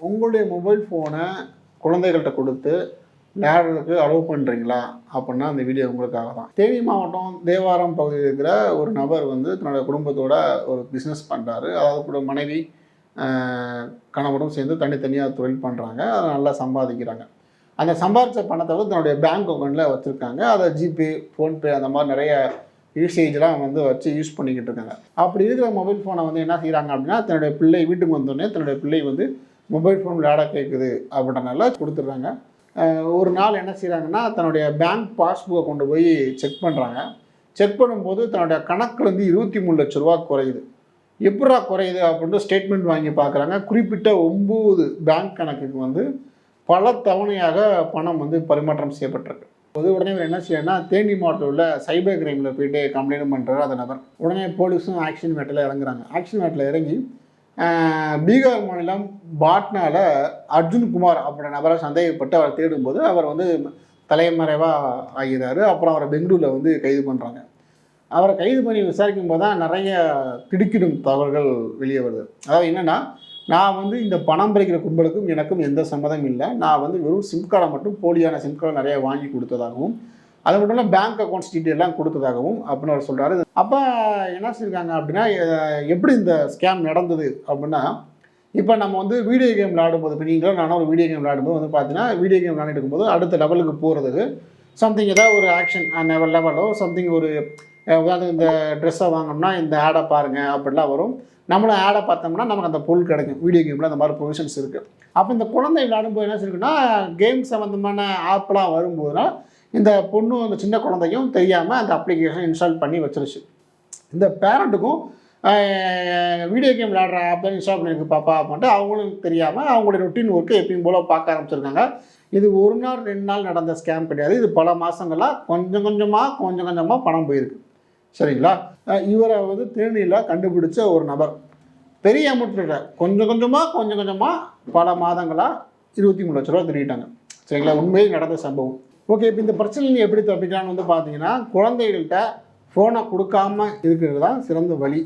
உங்களுடைய மொபைல் ஃபோனை குழந்தைகள்கிட்ட கொடுத்து விளையாடுறதுக்கு அலோவ் பண்ணுறீங்களா அப்படின்னா அந்த வீடியோ உங்களுக்காக தான். தேனி மாவட்டம் தேவாரம் பகுதியில் இருக்கிற ஒரு நபர் வந்து தன்னோட குடும்பத்தோட ஒரு பிஸ்னஸ் பண்ணுறாரு. அதாவது கூட மனைவி கணவரும் சேர்ந்து தனித்தனியாக தொழில் பண்ணுறாங்க. அதை நல்லா சம்பாதிக்கிறாங்க. அந்த சம்பாதிச்ச பணத்தை வந்து தன்னுடைய பேங்க் அக்கௌண்ட்டில் வச்சுருக்காங்க. அதை ஜிபே, ஃபோன்பே அந்த மாதிரி நிறைய யூசேஜ்லாம் வந்து வச்சு யூஸ் பண்ணிக்கிட்டு இருக்காங்க. அப்படி இருக்கிற மொபைல் ஃபோனை வந்து என்ன செய்கிறாங்க அப்படின்னா, தன்னுடைய பிள்ளை வீட்டுக்கு வந்தோடனே தன்னுடைய பிள்ளை வந்து மொபைல் ஃபோன் விளையாட கேட்குது அப்படின்றனால கொடுத்துட்றாங்க. ஒரு நாள் என்ன செய்கிறாங்கன்னா, தன்னுடைய பேங்க் பாஸ்புக்கை கொண்டு போய் செக் பண்ணுறாங்க. செக் பண்ணும்போது தன்னுடைய கணக்கில் வந்து 23 லட்ச ரூபா குறையுது. எப்படா குறையுது அப்படின்ட்டு ஸ்டேட்மெண்ட் வாங்கி பார்க்குறாங்க. குறிப்பிட்ட 9 பேங்க் கணக்குக்கு வந்து பல தவணையாக பணம் வந்து பரிமாற்றம் செய்யப்பட்டிருக்கு. உடனே இவர் என்ன செய்யணும்னா, தேனி மாவட்டத்தில் உள்ள சைபர் கிரைமில் போய்ட்டு கம்ப்ளைண்ட் பண்ணுறாரு அந்த நபர். உடனே போலீஸும் ஆக்ஷன் வேட்டில் இறங்குறாங்க. ஆக்ஷன் வேட்டில் இறங்கி பீகார் மாநிலம் பாட்னாவில் அர்ஜுன் குமார் அப்படின்ற நபரை சந்தேகப்பட்டு அவரை தேடும்போது அவர் வந்து தலைமறைவாக ஆகிறார். அப்புறம் அவரை பெங்களூரில் வந்து கைது பண்ணுறாங்க. அவரை கைது பண்ணி விசாரிக்கும் போது தான் நிறைய திடுக்கிடும் தகவல்கள் வெளியே வருது. அதாவது என்னென்னா, நான் வந்து இந்த பணம் பறிக்கிற கும்பலுக்கும் எனக்கும் எந்த சம்மதம் இல்லை. நான் வந்து வெறும் சிம் கார்டை மட்டும் போலியான சிம் கார்டை நிறைய வாங்கி கொடுத்ததாகவும், அது மட்டும் இல்லை பேங்க் அக்கௌண்ட்ஸ் டீட்டெயிலாம் கொடுத்ததாகவும் அப்படின்னு அவர் சொல்கிறாரு. அப்போ என்ன செஞ்சுருக்காங்க அப்படின்னா, எப்படி இந்த ஸ்கேம் நடந்தது அப்படின்னா, இப்போ நம்ம வந்து வீடியோ கேம் விளையாடும்போது, இப்போ நீங்களும் நானும் ஒரு வீடியோ கேம் விளையாடும்போது வந்து பார்த்தீங்கன்னா, வீடியோ கேம் விளையாடிட்டு இருக்கும்போது அடுத்த லெவலுக்கு போகிறதுக்கு சம்திங் ஏதாவது ஒரு ஆக்ஷன் லெவலோ சம்திங் ஒரு உதாரணத்துக்கு இந்த ட்ரெஸ்ஸை வாங்கினோம்னா இந்த ஆடை பாருங்கள் அப்படிலாம் வரும். நம்மளும் ஆடை பார்த்தோம்னா நமக்கு அந்த பொருள் கிடைக்கும். வீடியோ கேமில் அந்த மாதிரி ப்ரொவிஷன்ஸ் இருக்குது. அப்போ இந்த குழந்தை விளையாடும்போது என்ன இருக்குன்னா, கேம் சம்மந்தமான ஆப்லாம் வரும்போதுனா இந்த பொண்ணும் அந்த சின்ன குழந்தையும் தெரியாமல் அந்த அப்ளிகேஷன் இன்ஸ்டால் பண்ணி வச்சிருச்சு. இந்த பேரண்ட்டுக்கும் வீடியோ கேம் விளையாடுற ஆப் தான் இன்ஸ்டால் பண்ணியிருக்கு பாப்பா அப்படின்ட்டு அவங்களும் தெரியாமல் அவங்களுடைய ரொட்டீன் ஒர்க்கு எப்பயும் போல் பார்க்க ஆரம்பிச்சிருக்காங்க. இது ஒரு நாள் 2 நாள் நடந்த ஸ்கேம் கிடையாது. இது பல மாதங்களாக கொஞ்சம் கொஞ்சமாக பணம் போயிருக்கு. சரிங்களா? இவரை வந்து தேனியில் கண்டுபிடிச்ச ஒரு நபர் பெரிய அமௌண்ட் இல்லை, கொஞ்சம் கொஞ்சமாக பல மாதங்களாக 23 லட்ச ரூபா திருடிட்டாங்க. சரிங்களா? உண்மையில் நடந்த சம்பவம். ஓகே, இப்போ இந்த பிரச்சனையை எப்படி தப்பிக்கலான்னு வந்து பார்த்தீங்கன்னா, குழந்தைகள்கிட்ட ஃபோனை கொடுக்காமல் இருக்கிறது தான் சிறந்த வழி.